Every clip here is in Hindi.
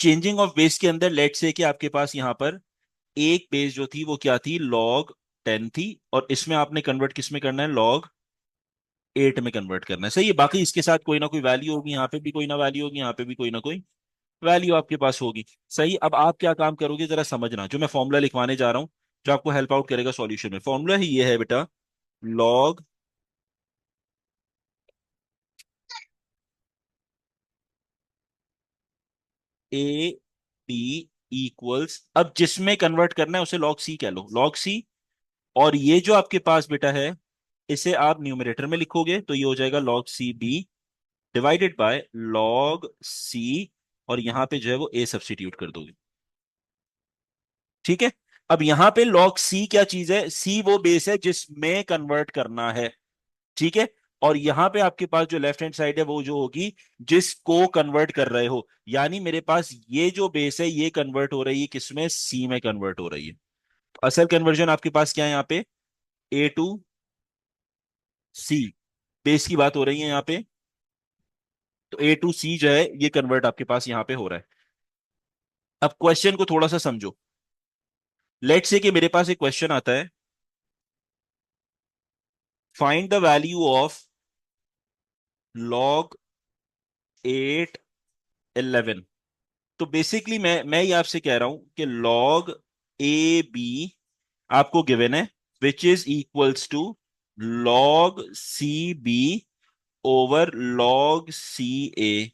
चेंजिंग ऑफ बेस के अंदर लेट से कि आपके पास यहां पर एक बेस जो थी वो क्या थी, लॉग 10 थी, और इसमें आपने कन्वर्ट किस में करना है, लॉग 8 में कन्वर्ट करना है। सही है। बाकी इसके साथ कोई ना कोई वैल्यू होगी, यहाँ पे भी कोई ना वैल्यू होगी, यहाँ पे भी कोई ना कोई वैल्यू आपके पास होगी। सही। अब आप क्या काम करोगे जरा समझना, जो मैं फॉर्मूला लिखवाने जा रहा हूँ, जो आपको हेल्प आउट करेगा सॉल्यूशन में। फॉर्मूला ही ये है बेटा, लॉग ए बी इक्वल्स, अब जिसमें कन्वर्ट करना है उसे लॉग सी कह लो, लॉग सी। और ये जो आपके पास बेटा है, इसे आप न्यूमरेटर में लिखोगे तो ये हो जाएगा log C B divided by log C, और यहां पे जो है वो ए सब्स्टिट्यूट कर दोगे। ठीक है। अब यहां पे log c क्या चीज है, c वो बेस है जिसमें कन्वर्ट करना है। ठीक है। और यहां पे आपके पास जो लेफ्ट हैंड साइड है वो जो होगी जिसको कन्वर्ट कर रहे हो, यानी मेरे पास ये जो बेस है ये कन्वर्ट हो रही है किसमें, c में कन्वर्ट हो रही है। तो असल कन्वर्जन आपके पास क्या है यहाँ पे, a टू c, बेस की बात हो रही है यहाँ पे। तो a टू c जो है ये कन्वर्ट आपके पास यहाँ पे हो रहा है। अब क्वेश्चन को थोड़ा सा समझो। लेट्स से कि मेरे पास एक क्वेश्चन आता है, find the value of log 8 11। तो बेसिकली मैं ये आपसे कह रहा हूं कि log ए बी आपको गिवन है, which is equals to log C B over log C A.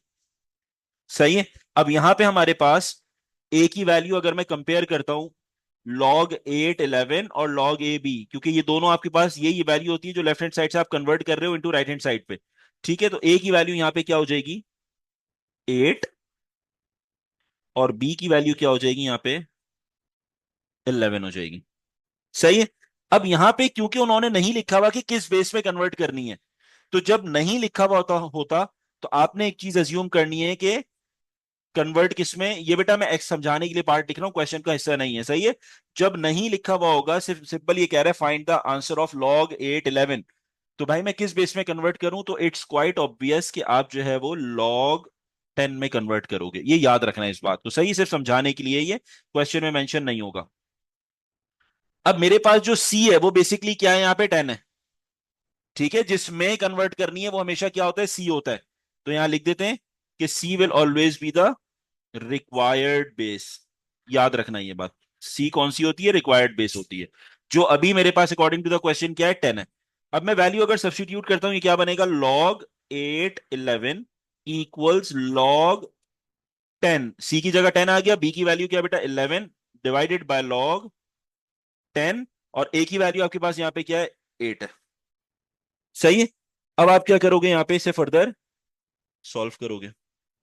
सही है। अब यहां पे हमारे पास ए की वैल्यू अगर मैं कंपेयर करता हूं log 8 11 और log ए बी, क्योंकि ये दोनों आपके पास यही वैल्यू होती है जो लेफ्ट हैंड साइड से आप कन्वर्ट कर रहे हो इनटू राइट हैंड साइड पे। ठीक है। तो ए की वैल्यू यहां पे क्या हो जाएगी, 8, और बी की वैल्यू क्या हो जाएगी यहाँ पे, 11 हो जाएगी। सही है। अब यहां पे क्योंकि उन्होंने नहीं लिखा हुआ कि किस बेस में कन्वर्ट करनी है, तो जब नहीं लिखा हुआ होता तो आपने एक चीज अज्यूम करनी है कि कन्वर्ट किस में, ये बेटा मैं एक्स समझाने के लिए पार्ट लिख रहा हूं, क्वेश्चन का हिस्सा नहीं है। सही है। जब नहीं लिखा हुआ होगा, सिर्फ सिंपल ये कह रहा है find the answer of log 8 11, तो भाई मैं किस बेस में कन्वर्ट करूं, तो इट्स क्वाइट ऑब्वियस कि आप जो है वो लॉग 10 में कन्वर्ट करोगे। ये याद रखना है इस बात को। सही। सिर्फ समझाने के लिए, ये क्वेश्चन में मेंशन नहीं होगा। अब मेरे पास जो सी है वो बेसिकली क्या है, यहाँ पे 10 है। ठीक है। जिसमें कन्वर्ट करनी है वो हमेशा क्या होता है, सी होता है। तो यहां लिख देते हैं कि C will always be the required base. याद रखना ये बात, सी कौन सी होती है, रिक्वायर्ड बेस होती है। जो अभी मेरे पास अकॉर्डिंग टू द क्वेश्चन क्या है, 10 है। अब मैं वैल्यू अगर सब्स्टिट्यूट करता हूं ये क्या बनेगा, log 8 11 इक्वल्स log 10, सी की जगह 10 आ गया, बी की वैल्यू क्या बेटा 11 डिवाइडेड बाय log 10, और ए की वैल्यू आपके पास यहाँ पे क्या है, 8 है। सही है। अब आप क्या करोगे, यहाँ पे इसे फर्दर सॉल्व करोगे।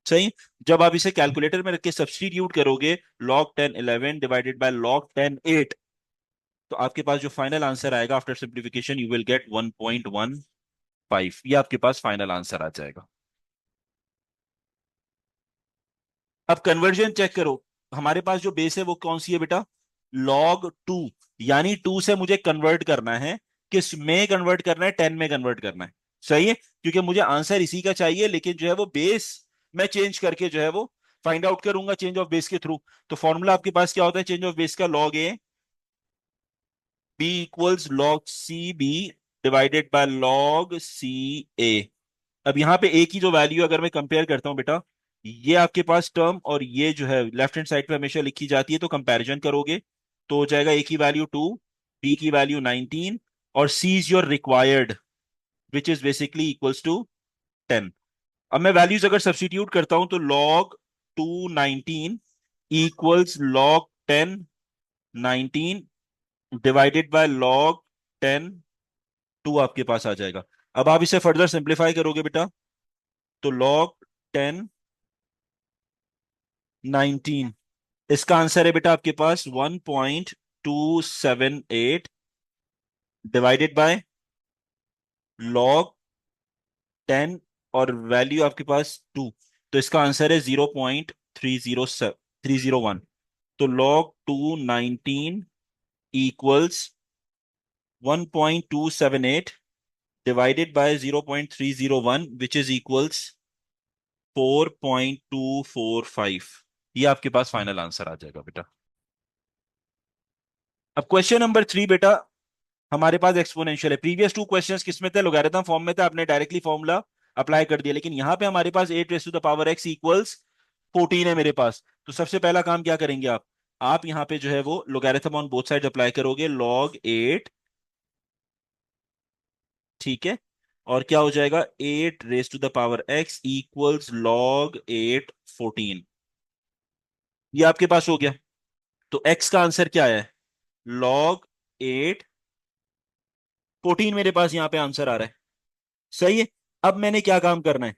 सही। जब आप इसे कैलकुलेटर में रख के सब्स्टिट्यूट करोगे, log 10 11 डिवाइडेड बाय log 10 8, तो आपके पास जो फाइनल आंसर आएगा after simplification you will get 1.15। ये आपके पास फाइनल आंसर आ जाएगा। अब कन्वर्जन चेक करो, हमारे पास जो बेस है वो कौन सी है बेटा, log 2, यानी 2 से मुझे कन्वर्ट करना है, किस में कन्वर्ट करना है, 10 में कन्वर्ट करना है। सही है। क्योंकि मुझे आंसर इसी का चाहिए, लेकिन जो है वो बेस मैं चेंज करके जो है वो फाइंड आउट करूंगा चेंज ऑफ बेस के थ्रू। तो फॉर्मूला आपके पास क्या होता है चेंज ऑफ बेस का, log A B equals log C B divided by log C A. अब यहाँ पे ए की जो वैल्यू अगर मैं कंपेयर करता हूँ बेटा, ये आपके पास टर्म और ये जो है लेफ्ट हैंड साइड पे हमेशा लिखी जाती है, तो कंपैरिजन करोगे तो हो जाएगा ए की वैल्यू 2, बी की वैल्यू 19, और C is your required which is basically equals to 10। अब मैं वैल्यूज अगर सब्स्टिट्यूट करता हूं तो log 2 19 equals log 10 19 divided by log 10 2 आपके पास आ जाएगा। अब आप इसे फर्दर सिंप्लीफाई करोगे बेटा, तो log 10 19, इसका आंसर है बेटा आपके पास 1.278 डिवाइडेड बाय log 10, और वैल्यू आपके पास 2, तो इसका आंसर है 0.301। तो log 2 19 equals 1.278 divided by 0.301 which is equals 4.245। ये आपके पास फाइनल आंसर आ जाएगा बेटा। अब क्वेश्चन नंबर 3 बेटा, हमारे पास एक्सपोनेंशियल है। प्रीवियस टू क्वेश्चंस किसमें थे? लोगैरिथम फॉर्म में थे, आपने डायरेक्टली फॉर्मूला अप्लाई कर दिया। लेकिन यहां पे हमारे पास 8 raise to the power x equals 14 है मेरे पास। तो सबसे पहला काम क्या करेंगे आप यहाँ पे जो है वो logarithm on both side apply करोगे, log 8, ठीक है। और क्या हो जाएगा? 8 raise to the power x equals log 8 14। ये आपके पास हो गया। तो x का आंसर क्या है? log 8 14 मेरे पास यहाँ पे आंसर आ रहा है। सही है। अब मैंने क्या काम करना है?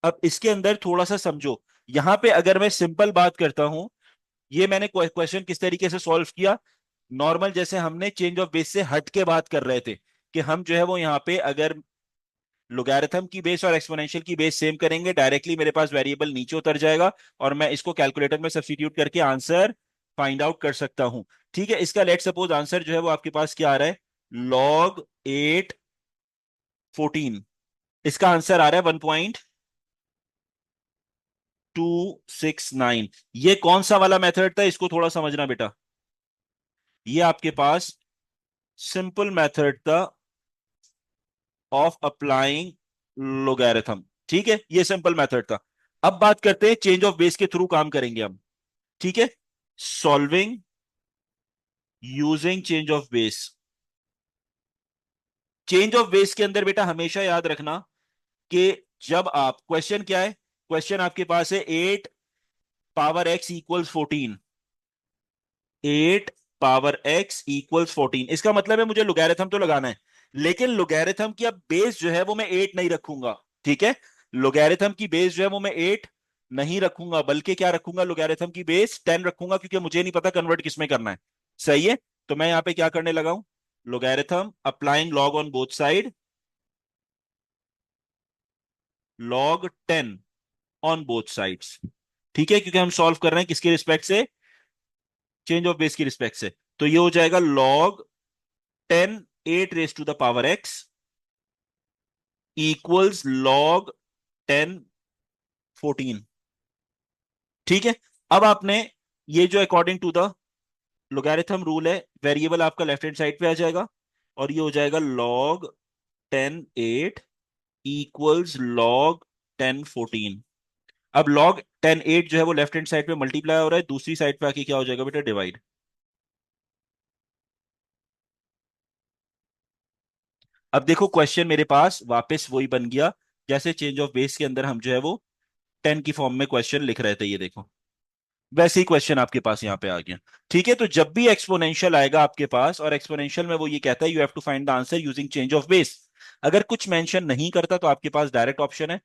अब इसके अंदर थोड़ा सा समझो। यहां पे अगर मैं सिंपल बात करता हूं, ये मैंने क्वेश्चन किस तरीके से सॉल्व किया, नॉर्मल जैसे हमने चेंज ऑफ बेस से हट के बात कर रहे थे कि हम जो है वो यहाँ पे अगर लोगैरिथम की बेस और एक्सपोनेंशियल की बेस सेम करेंगे, डायरेक्टली मेरे पास वेरिएबल नीचे उतर जाएगा और मैं इसको कैलकुलेटर में सब्स्टिट्यूट करके आंसर फाइंड आउट कर सकता हूं। ठीक है। इसका लेट सपोज आंसर जो है वो आपके पास क्या आ रहा है? log 8 14। इसका आंसर आ रहा है 1.269। ये कौन सा वाला मेथड था, इसको थोड़ा समझना बेटा। ये आपके पास सिंपल मेथड था ऑफ अप्लाइंग लोगैरिथम। ठीक है, ये सिंपल मेथड था। अब बात करते हैं चेंज ऑफ बेस के थ्रू काम करेंगे हम। ठीक है। Solving using change of base. Change of base के अंदर बेटा हमेशा याद रखना कि जब आप क्वेश्चन क्या है, क्वेश्चन आपके पास है 8 power x equals 14। 8 power x equals 14, इसका मतलब है मुझे लोगैरिथम तो लगाना है, लेकिन लोगैरिथम की अब बेस जो है वो मैं 8 नहीं रखूंगा। ठीक है। लोगैरिथम की बेस जो है वो मैं 8 नहीं रखूंगा, बल्कि क्या रखूंगा? लोगैरिथम की बेस 10 रखूंगा, क्योंकि मुझे नहीं पता कन्वर्ट किसमें करना है। सही है। तो मैं यहां पे क्या करने लगा हूं? Logarithm applying log on both side, log 10 on both sides. ठीक है, क्योंकि हम सॉल्व कर रहे हैं किसके रिस्पेक्ट से? चेंज ऑफ बेस की रिस्पेक्ट से। तो ये हो जाएगा log 10 8 raise to the power x equals log 10 14। ठीक है। अब आपने ये जो according to the logarithm rule है, वेरिएबल आपका लेफ्ट हैंड साइड पे आ जाएगा और ये हो जाएगा log 10 8 इक्वल्स log 10 14। अब log 10 8 जो है वो लेफ्ट हैंड साइड पे मल्टीप्लाई हो रहा है, दूसरी साइड पे आके क्या हो जाएगा बेटा? डिवाइड। अब देखो क्वेश्चन मेरे पास वापस वही बन गया जैसे चेंज ऑफ बेस के अंदर हम जो है वो 10 की फॉर्म में क्वेश्चन लिख रहे थे, ये देखो वैसे ही क्वेश्चन आपके पास यहाँ पे आ गया। ठीक है। तो जब भी एक्सपोनेंशियल आएगा आपके पास, और एक्सपोनेंशियल में वो ये कहता है you have to find the answer using change of base. अगर कुछ मेंशन नहीं करता तो आपके पास डायरेक्ट ऑप्शन है,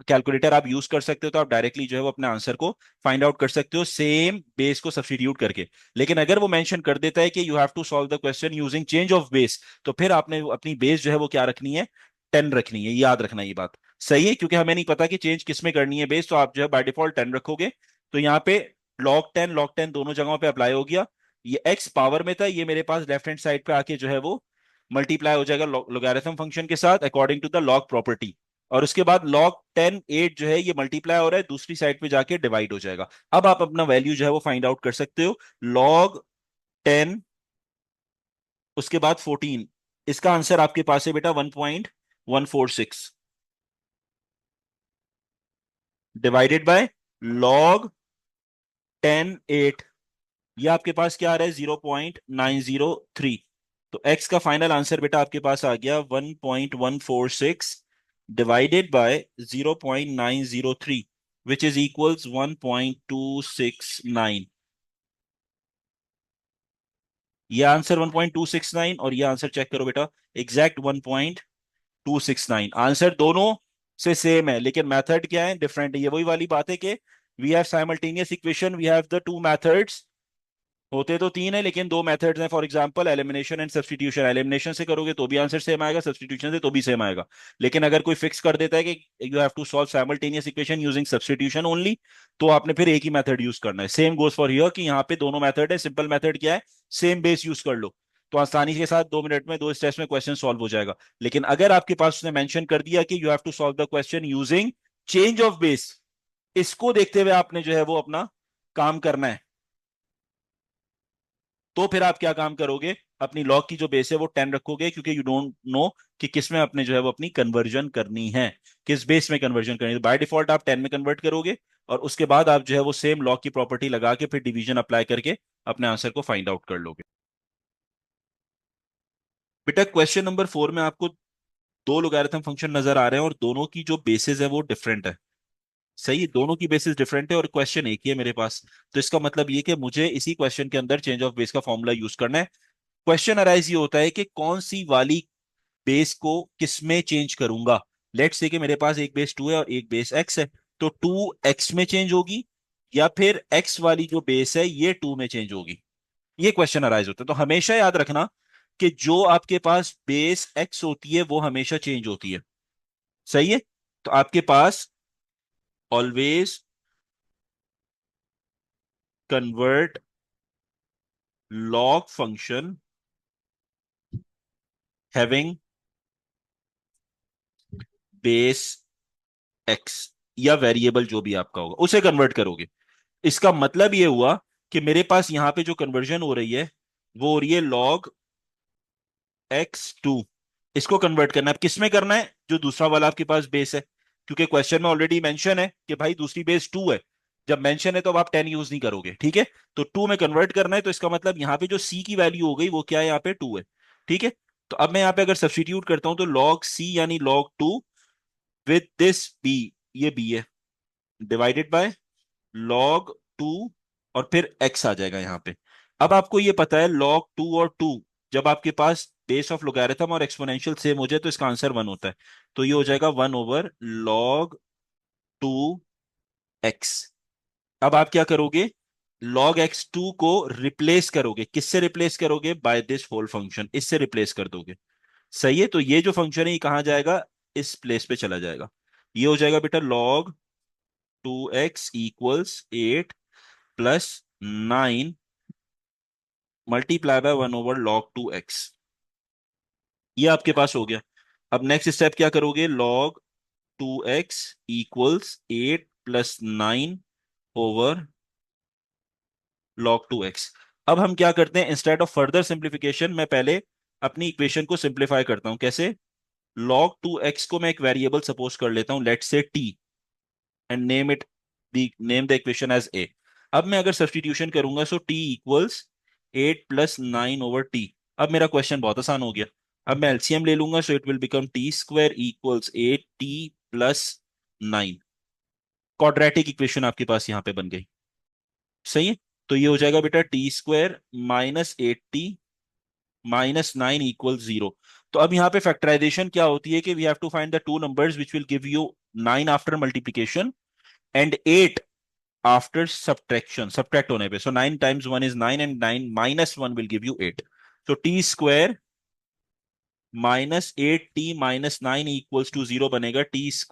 कैलकुलेटर आप यूज कर सकते हो, तो आप डायरेक्टली जो है वो अपने आंसर को फाइंड आउट कर सकते हो सेम बेस को सब्स्टिट्यूट करके। लेकिन अगर वो मेंशन कर देता है कि you have to solve the question using change of base, तो फिर आपने अपनी बेस जो है वो क्या रखनी है? 10 रखनी है। याद रखना ये बात। सही है, क्योंकि हमें नहीं पता कि चेंज किस में करनी है बेस, तो आप जो है बाय डिफॉल्ट 10 रखोगे। तो यहाँ पे log 10 दोनों जगहों पे अप्लाई हो गया। ये x पावर में था, ये मेरे पास लेफ्ट हैंड साइड पे आके जो है वो मल्टीप्लाई हो जाएगा लोगारिथम फंक्शन के साथ according to the log property. और उसके बाद log 10 8 जो है ये मल्टीप्लाई हो रहा है, दूसरी साइड पे जाके डिवाइड हो जाएगा। अब आप अपना वैल्यू जो है वो फाइंड आउट कर सकते हो। log 10 उसके बाद 14, इसका आंसर आपके पास है बेटा 1.146 डिवाइडेड बाय log 10 8, ये आपके पास क्या आ रहा है? 0.903। तो x का फाइनल आंसर बेटा आपके पास आ गया 1.146 divided by 0.903, which is equals 1.269। ये आंसर 1.269 और ये आंसर चेक करो बेटा, एग्जैक्ट 1.269। आंसर दोनों से सेम है, लेकिन मेथड क्या है? डिफरेंट है। ये वही वाली बात है कि we have simultaneous equation, we have the two methods. होते तो तीन है लेकिन दो मेथड्स हैं। For example elimination and substitution, elimination से करोगे तो भी आंसर सेम आएगा, सब्स्टिट्यूशन से तो भी सेम आएगा। लेकिन अगर कोई फिक्स कर देता है कि you have to solve simultaneous equation using substitution only, तो आपने फिर एक ही मेथड यूज करना है। सेम गोज फॉर हियर कि यहाँ पे दोनों मेथड है। सिंपल मेथड क्या है? सेम बेस यूज कर लो, तो आसानी के साथ 2 मिनट में, 2 स्टेप्स में क्वेश्चन सॉल्व हो जाएगा। लेकिन अगर आपके पास उसने मेंशन कर दिया कि you have to solve the question using change of base, इसको देखते हुए आपने जो है वो अपना काम करना है। तो फिर आप क्या काम करोगे, अपनी लॉग की जो बेस है वो 10 रखोगे, क्योंकि यू डोंट नो कि किस में आपने जो है वो अपनी कन्वर्जन करनी है, किस बेस में कन्वर्जन करनी है। बाय डिफॉल्ट आप 10 में कन्वर्ट करोगे, और उसके बाद आप जो है वो सेम लॉग की प्रॉपर्टी लगा के फिर डिवीजन अप्लाई करके अपने आंसर को फाइंड आउट कर लोगे। बेटा क्वेश्चन नंबर 4 में आपको दो लोगैरिथम फंक्शन नजर आ रहे हैं और दोनों की जो बेसिस है वो डिफरेंट है। सही है, दोनों की बेसिस डिफरेंट है और क्वेश्चन एक ही है मेरे पास। तो इसका मतलब ये कि मुझे इसी क्वेश्चन के अंदर चेंज ऑफ बेस का फॉर्मूला यूज करना है। क्वेश्चन अराइज ये होता है कि कौन सी वाली बेस को किस में चेंज करूंगा। लेट्स से कि मेरे पास एक बेस 2 है और एक बेस x है, तो 2x में चेंज होगी, या फिर x वाली जो बेस है ये 2 में चेंज होगी। ये क्वेश्चन अराइज होता है। तो हमेशा याद रखना कि जो आपके पास बेस x होती है वो हमेशा चेंज होती है। सही है, तो आपके पास always convert log function having base x, या वेरिएबल जो भी आपका होगा उसे कन्वर्ट करोगे। इसका मतलब ये हुआ कि मेरे पास यहां पे जो कन्वर्जन हो रही है वो हो रही है log x2। इसको कन्वर्ट करना है, अब किस में करना है, जो दूसरा वाला आपके पास बेस है, क्योंकि क्वेश्चन में ऑलरेडी मेंशन है कि भाई दूसरी बेस 2 है। जब मेंशन है तो अब आप 10 यूज नहीं करोगे, ठीक है। तो 2 में कन्वर्ट करना है, तो इसका मतलब यहाँ पे जो c की वैल्यू हो गई वो क्या है, यहाँ पे 2 है। ठीक है, तो अब मैं यहाँ पे अगर सब्स्टिट्यूट करता हूं तो log c यानी log 2 विद दिस b, ये b है, डिवाइडेड बाय log 2, और फिर x आ जाएगा यहाँ पे। अब आपको ये पता है log 2 और 2 जब आपके पास बेस ऑफ लोगारिथम और एक्सपोनेंशियल सेम हो जाए तो इसका आंसर 1 होता है। तो ये हो जाएगा 1/log 2x। अब आप क्या करोगे, log x2 को रिप्लेस करोगे, किससे रिप्लेस करोगे, बाय दिस होल फंक्शन, इससे रिप्लेस कर दोगे। सही है, तो ये जो फंक्शन है ये कहां जाएगा, इस प्लेस पे चला जाएगा। ये हो जाएगा बेटा log 2x = 8 + 9 multiply by 1/log 2x। ये आपके पास हो गया। अब नेक्स्ट स्टेप क्या करोगे, log 2x = 8 + 9/log 2x। अब हम क्या करते हैं, इंस्टेड ऑफ फर्दर सिंप्लीफिकेशन मैं पहले अपनी इक्वेशन को सिंप्लीफाई करता हूं। कैसे, log 2x को मैं एक वेरिएबल सपोज कर लेता हूं, let's say t, and name the equation as a। अब मैं अगर सब्स्टिट्यूशन करूंगा सो t = 8 + 9/t। अब मेरा क्वेश्चन बहुत आसान हो गया। अब मैं एलसीएम ले लूंगा, सो it will become t² = 8t + 9। Quadratic equation आपके पास यहां पे बन गई। सही है, तो ये हो जाएगा बेटा t² - 8t - 9 = 0। तो अब यहाँ पे फैक्टराइजेशन क्या होती है कि we have to find the two numbers which will give you 9 after multiplication and 8 after subtraction, subtract होने पे। So 9 times 1 is 9 and 9 - 1 will give you 8। तो t² - 8t - 9 = 0 बनेगा, t² -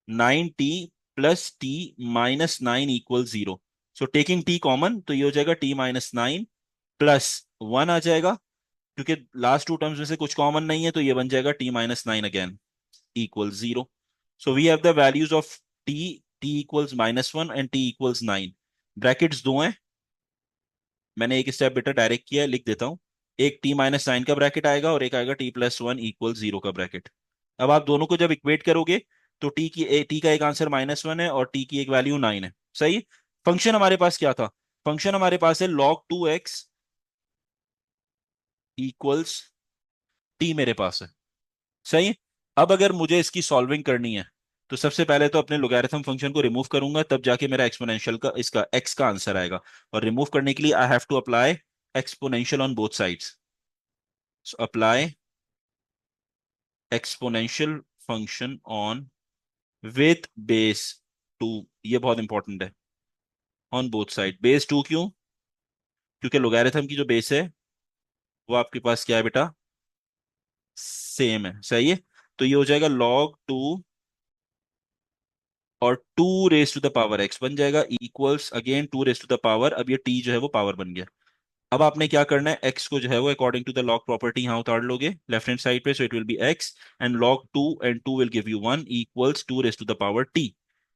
9t + t - 9 = 0। So taking t common, तो ये हो जाएगा t - 9 + 1 आ जाएगा, क्योंकि लास्ट टू टर्म्स में से कुछ कॉमन नहीं है, तो ये बन जाएगा t - 9 again = 0। So we have the values of t, t = -1 and t = 9। Brackets दो हैं, मैंने एक स्टेप बेटा डायरेक्ट किया है, लिख देता हूं। एक t - 9 का ब्रैकेट आएगा और एक आएगा t + 1 = 0 का ब्रैकेट। अब आप दोनों को जब इक्वेट करोगे तो t का एक आंसर -1 है और t की एक वैल्यू 9 है। सही। फंक्शन हमारे पास क्या था, फंक्शन हमारे पास है log 2x = t मेरे पास है। सही। अब अगर मुझे इसकी सॉल्विंग करनी है तो सबसे पहले तो अपने लोगारिथम फंक्शन को रिमूव करूंगा, तब जाके मेरा एक्सपोनेंशियल का इसका x का आंसर आएगा। और रिमूव करने के लिए I have to apply exponential on both sides. Apply exponential function on with base 2, ये बहुत इंपॉर्टेंट है, ऑन बोथ साइड। बेस 2 क्यों, क्योंकि लोगारिथम की जो बेस है वो आपके पास क्या है बेटा, सेम है। सही है, तो ये हो जाएगा log 2 और 2 raised to the power x बन जाएगा, equals again 2 raised to the power, अब ये t जो है वो पावर बन गया। अब आपने क्या करना है, x को जो है वो according to the log property यहाँ उतार लोगे लेफ्ट हैंड साइड पे, so it will be x and log 2 and 2 will give you 1 equals 2 raise to the power t।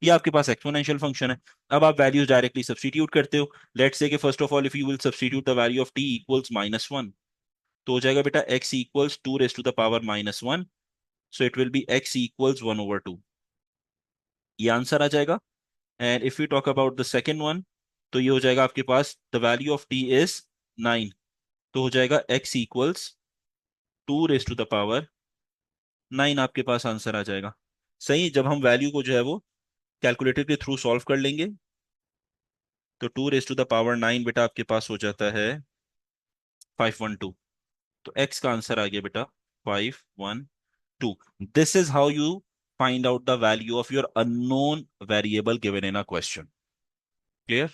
ये आपके पास एक्सपोनेंशियल फंक्शन है। अब आप वैल्यूज डायरेक्टली सब्स्टिट्यूट करते हो। लेट्स से कि first of all if you will substitute the value of t equals -1, तो हो जाएगा बेटा x equals 2 raise to the power -1, so it will be x equals 1/2। ये आंसर आ जाएगा। And if you talk about the second one, तो ये हो जाएगा आपके पास the value of t is 9, तो हो जाएगा x equals 2 raise to the power 9, आपके पास आंसर आ जाएगा। सही, जब हम वैल्यू को जो है वो कैलकुलेटर के थ्रू सॉल्व कर लेंगे, तो 2 रेज टू द पावर 9 बेटा आपके पास हो जाता है 512। तो x का आंसर आ गया बेटा 512। This is how you find out the value of your unknown variable given in a question. Clear?